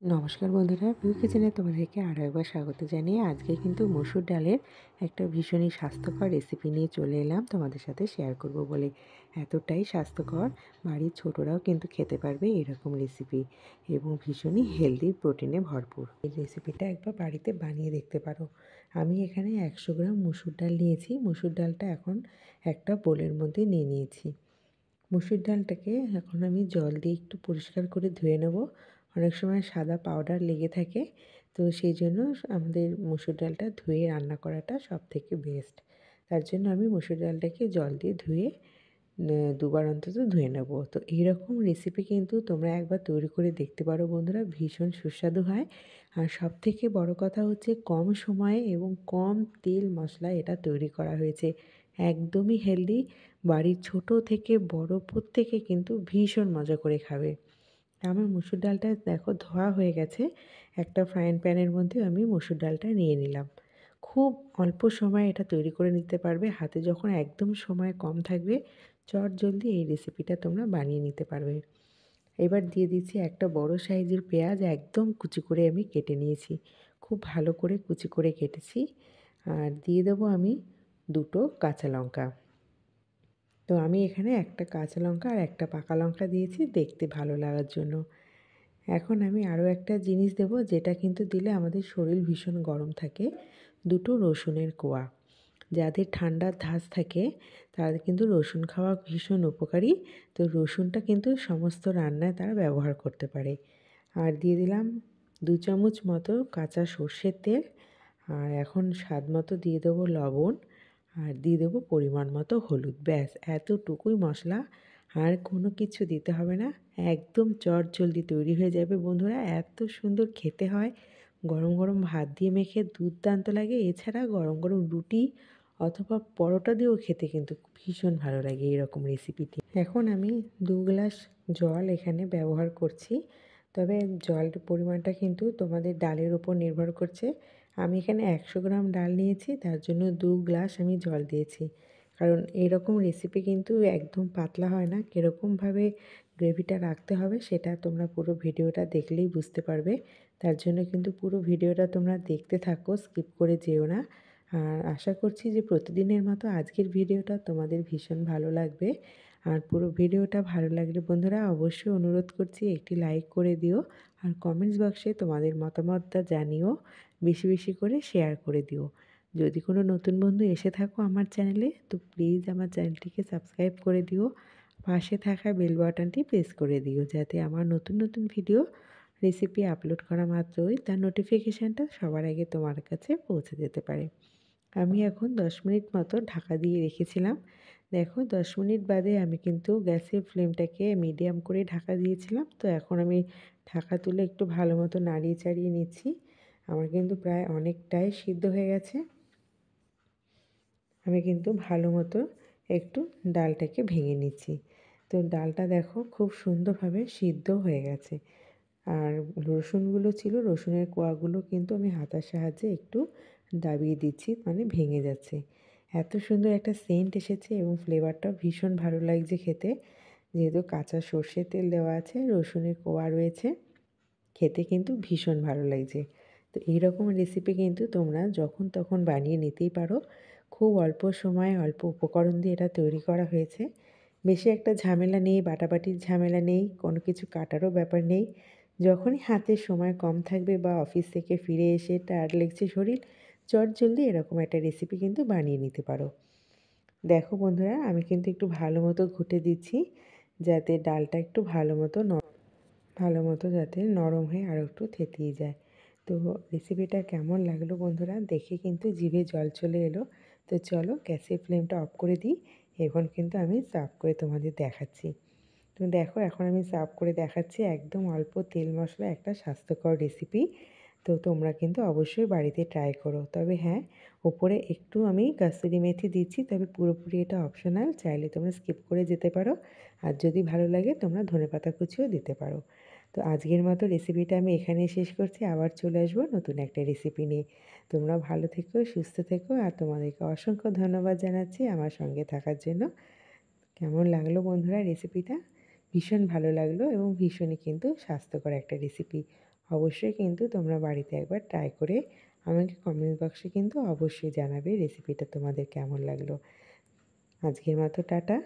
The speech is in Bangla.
নমস্কার বন্ধুরা, পিউ কিচেনে তোমাদেরকে আরও একবার স্বাগত জানিয়ে আজকে কিন্তু মসুর ডালের একটা ভীষণই স্বাস্থ্যকর রেসিপি নিয়ে চলে এলাম তোমাদের সাথে শেয়ার করব বলে। এতটাই স্বাস্থ্যকর, বাড়ির ছোটরাও কিন্তু খেতে পারবে এরকম রেসিপি এবং ভীষণই হেলদি, প্রোটিনে ভরপুর। এই রেসিপিটা একবার বাড়িতে বানিয়ে দেখতে পারো। আমি এখানে 100 গ্রাম মসুর ডাল নিয়েছি। মসুর ডালটা এখন একটা বোলের মধ্যে নিয়ে নিয়েছি। মসুর ডালটাকে এখন আমি জল দিয়ে একটু পরিষ্কার করে ধুয়ে নেব। অনেক সময় সাদা পাউডার লেগে থাকে, তো সেই জন্য আমাদের মসুর ডালটা ধুয়ে রান্না করাটা সবথেকে বেস্ট। তার জন্য আমি মসুর ডালটাকে জল দিয়ে ধুয়ে দুবার অন্তত ধুয়ে নেব। তো এইরকম রেসিপি কিন্তু তোমরা একবার তৈরি করে দেখতে পারো বন্ধুরা, ভীষণ সুস্বাদু হয়। আর সবথেকে বড় কথা হচ্ছে কম সময়ে এবং কম তেল মশলায় এটা তৈরি করা হয়েছে। একদমই হেলদি, বাড়ির ছোট থেকে বড় প্রত্যেকে কিন্তু ভীষণ মজা করে খাবে। আমার মসুর ডালটা দেখো ধোয়া হয়ে গেছে। একটা ফ্রাইং প্যানের মধ্যে আমি মসুর ডালটা নিয়ে নিলাম। খুব অল্প সময়ে এটা তৈরি করে নিতে পারবে। হাতে যখন একদম সময় কম থাকবে, চটজলদি এই রেসিপিটা তোমরা বানিয়ে নিতে পারবে। এবার দিয়ে দিচ্ছি একটা বড় সাইজের পেঁয়াজ, একদম কুচি করে আমি কেটে নিয়েছি। খুব ভালো করে কুচি করে কেটেছি। আর দিয়ে দেবো আমি দুটো কাঁচা লঙ্কা। তো আমি এখানে একটা কাঁচা লঙ্কা আর একটা পাকা লঙ্কা দিয়েছি দেখতে ভালো লাগার জন্য। এখন আমি আরও একটা জিনিস দেব, যেটা কিন্তু দিলে আমাদের শরীর ভীষণ গরম থাকে। দুটো রসুনের কোয়া। যাদের ঠান্ডার ধাঁচ থাকে তাদের কিন্তু রসুন খাওয়া ভীষণ উপকারী। তো রসুনটা কিন্তু সমস্ত রান্নায় তারা ব্যবহার করতে পারে। আর দিয়ে দিলাম 2 চামচ মতো কাঁচা সর্ষের তেল। আর এখন স্বাদ মতো দিয়ে দেবো লবণ। আর দিয়ে দেবো পরিমাণ মতো হলুদ। ব্যাস এতটুকুই মশলা, আর কোনো কিছু দিতে হবে না। একদম চটজলদি তৈরি হয়ে যাবে বন্ধুরা। এত সুন্দর খেতে হয়, গরম গরম ভাত দিয়ে মেখে দুর্দান্ত লাগে। এছাড়া গরম গরম রুটি অথবা পরোটা দিয়েও খেতে কিন্তু ভীষণ ভালো লাগে এরকম রেসিপিটি। এখন আমি 2 গ্লাস জল এখানে ব্যবহার করছি। তবে জলের পরিমাণটা কিন্তু তোমাদের ডালের উপর নির্ভর করছে। আমি এখানে 100 গ্রাম ডাল নিয়েছি, তার জন্য 2 গ্লাস আমি জল দিয়েছি। কারণ এরকম রেসিপি কিন্তু একদম পাতলা হয় না। কীরকমভাবে গ্রেভিটা রাখতে হবে সেটা তোমরা পুরো ভিডিওটা দেখলেই বুঝতে পারবে। তার জন্য কিন্তু পুরো ভিডিওটা তোমরা দেখতে থাকো, স্কিপ করে যেও না। আর আশা করছি যে প্রতিদিনের মতো আজকের ভিডিওটা তোমাদের ভীষণ ভালো লাগবে। আর পুরো ভিডিওটা ভালো লাগলে বন্ধুরা অবশ্যই অনুরোধ করছি একটি লাইক করে দিও। আর কমেন্টস বক্সে তোমাদের মতামতটা জানিও, বেশি বেশি করে শেয়ার করে দিও। যদি কোনো নতুন বন্ধু এসে থাকো আমার চ্যানেলে, তো প্লিজ আমার চ্যানেলটিকে সাবস্ক্রাইব করে দিও। পাশে থাকা বেল বাটনটি প্রেস করে দিও, যাতে আমার নতুন নতুন ভিডিও রেসিপি আপলোড করা মাত্রই তার নোটিফিকেশানটা সবার আগে তোমার কাছে পৌঁছে যেতে পারে। আমি এখন 10 মিনিট মতো ঢাকা দিয়ে রেখেছিলাম। দেখো 10 মিনিট বাদে আমি কিন্তু গ্যাসের ফ্লেমটাকে মিডিয়াম করে ঢাকা দিয়েছিলাম। তো এখন আমি ঢাকা তুলে একটু ভালো মতো নাড়িয়ে চাড়িয়ে নিচ্ছি। আমার কিন্তু প্রায় অনেকটাই সিদ্ধ হয়ে গেছে। আমি কিন্তু ভালো মতো একটু ডালটাকে ভেঙে নিচ্ছি। তো ডালটা দেখো খুব সুন্দরভাবে সিদ্ধ হয়ে গেছে। আর রসুনগুলো ছিল, রসুনের কোয়াগুলো কিন্তু আমি হাতার সাহায্যে একটু দাবিয়ে দিচ্ছি, মানে ভেঙে যাচ্ছে। এত সুন্দর একটা সেন্ট এসেছে এবং ফ্লেভারটাও ভীষণ ভালো লাগছে খেতে। যেহেতু কাঁচা সর্ষের তেল দেওয়া আছে, রসুনের কোয়া রয়েছে, খেতে কিন্তু ভীষণ ভালো লাগছে। তো এইরকম রেসিপি কিন্তু তোমরা যখন তখন বানিয়ে নিতেই পারো। খুব অল্প সময়ে অল্প উপকরণ দিয়ে এটা তৈরি করা হয়েছে। বেশি একটা ঝামেলা নেই, বাটাবাটির ঝামেলা নেই, কোনো কিছু কাটারও ব্যাপার নেই। যখনই হাতে সময় কম থাকবে বা অফিস থেকে ফিরে এসে টায়ার্ড লাগছে শরীর, চটজলদি এরকম একটা রেসিপি কিন্তু বানিয়ে নিতে পারো। দেখো বন্ধুরা, আমি কিন্তু একটু ভালো মতো ঘুটে দিচ্ছি, যাতে ডালটা একটু ভালো মতো যাতে নরম হয়ে আরও একটু থেতিয়ে যায়। তো রেসিপিটা কেমন লাগলো বন্ধুরা, দেখে কিন্তু জিভে জল চলে এলো। তো চলো গ্যাসের ফ্লেমটা অফ করে দিই। এখন কিন্তু আমি সার্ভ করে তোমাদের দেখাচ্ছি। তো দেখো এখন আমি সার্ভ করে দেখাচ্ছি। একদম অল্প তেল মশলা একটা স্বাস্থ্যকর রেসিপি। তো তোমরা কিন্তু অবশ্যই বাড়িতে ট্রাই করো। তবে হ্যাঁ, ওপরে একটু আমি কাসুরি মেথি দিচ্ছি, তবে পুরোপুরি এটা অপশনাল, চাইলে তোমরা স্কিপ করে যেতে পারো। আর যদি ভালো লাগে তোমরা ধনেপাতা কুচিও দিতে পারো। তো আজকের মতো রেসিপিটা আমি এখানেই শেষ করছি। আবার চলে আসবো নতুন একটা রেসিপি নিয়ে। তোমরা ভালো থেকো, সুস্থ থেকো, আর তোমাদেরকে অসংখ্য ধন্যবাদ জানাচ্ছি আমার সঙ্গে থাকার জন্য। কেমন লাগলো বন্ধুরা রেসিপিটা? ভীষণ ভালো লাগলো এবং ভীষণই কিন্তু স্বাস্থ্যকর একটা রেসিপি। অবশ্যই কিন্তু তোমরা বাড়িতে একবার ট্রাই করে আমাকে কমেন্ট বক্সে কিন্তু অবশ্যই জানাবে রেসিপিটা তোমাদের কেমন লাগলো। আজকের মতো টাটা।